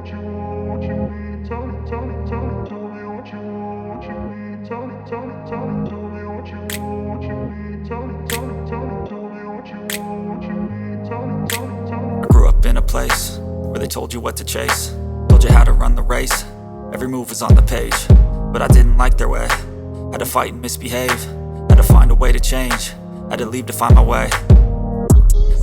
I grew up in a place where they told you what to chase, told you how to run the race. Every move was on the page, but I didn't like their way. Had to fight and misbehave, had to find a way to change, had to leave to find my way.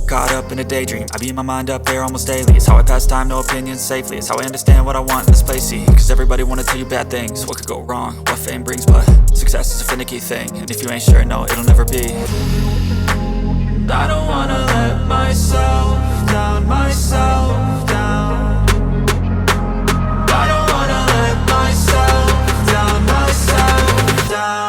Caught up in a daydream, I beat my mind up there almost daily. It's how I pass time, no opinions safely. It's how I understand what I want in this place, see. Cause everybody wanna tell you bad things, what could go wrong, what fame brings. But success is a finicky thing, and if you ain't sure, no, it'll never be. I don't wanna let myself down, myself down. I don't wanna let myself down, myself down.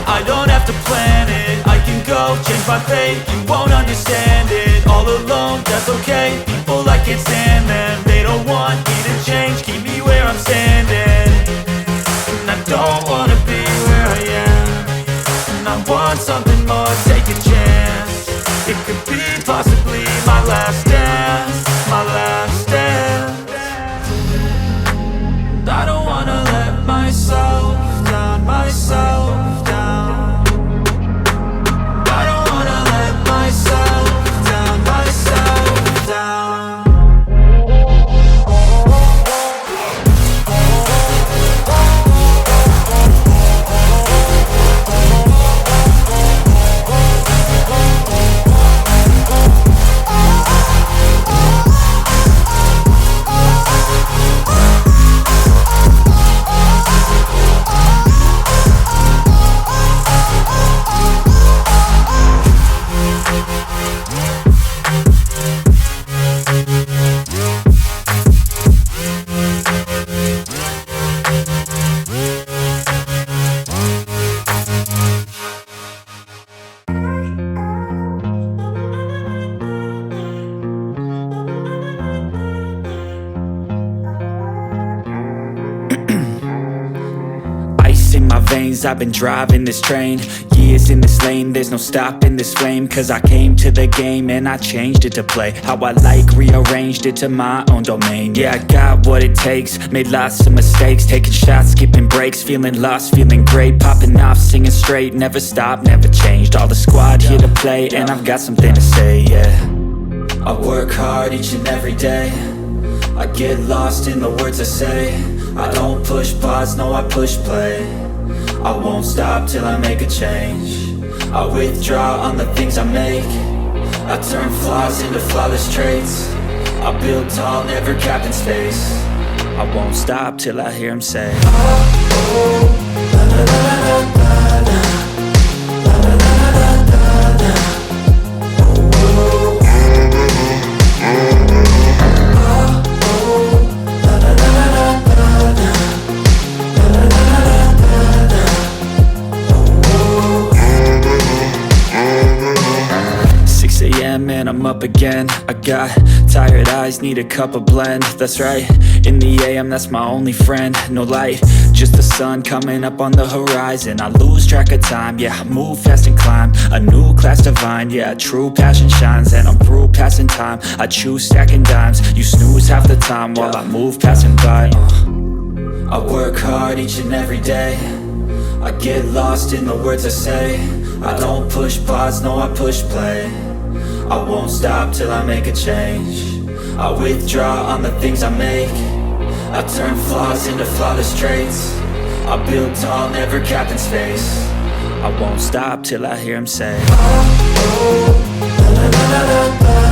I don't have to plan it, I can go change my fate. You won't understand it, all alone, that's okay. People, I can't stand them, they don't want me to change. Keep me where I'm standing, and I don't wanna be where I am. And I want something more, take a chance. It could be possibly my last dance, my last dance. And I don't wanna let myself down, myself down. In my veins, I've been driving this train, years in this lane, there's no stopping this flame. Cause I came to the game and I changed it to play how I like, rearranged it to my own domain. Yeah, I got what it takes, made lots of mistakes, taking shots, skipping breaks, feeling lost, feeling great, popping off, singing straight, never stopped, never changed. All the squad here to play, and I've got something to say, yeah. I work hard each and every day, I get lost in the words I say. I don't push pause, no, I push play. I won't stop till I make a change. I withdraw on the things I make. I turn flaws into flawless traits. I build tall, never capped in space. I won't stop till I hear him say, oh, oh, la la la la la la. And I'm up again. I got tired eyes, need a cup of blend. That's right, in the AM, that's my only friend. No light, just the sun coming up on the horizon. I lose track of time, yeah, I move fast and climb a new class divine, yeah, true passion shines. And I'm through passing time, I choose stacking dimes. You snooze half the time while I move passing by. I work hard each and every day, I get lost in the words I say. I don't push pause, no, I push play. I won't stop till I make a change. I withdraw on the things I make. I turn flaws into flawless traits. I build tall, never capped in space. I won't stop till I hear him say, oh, oh, la la la la la.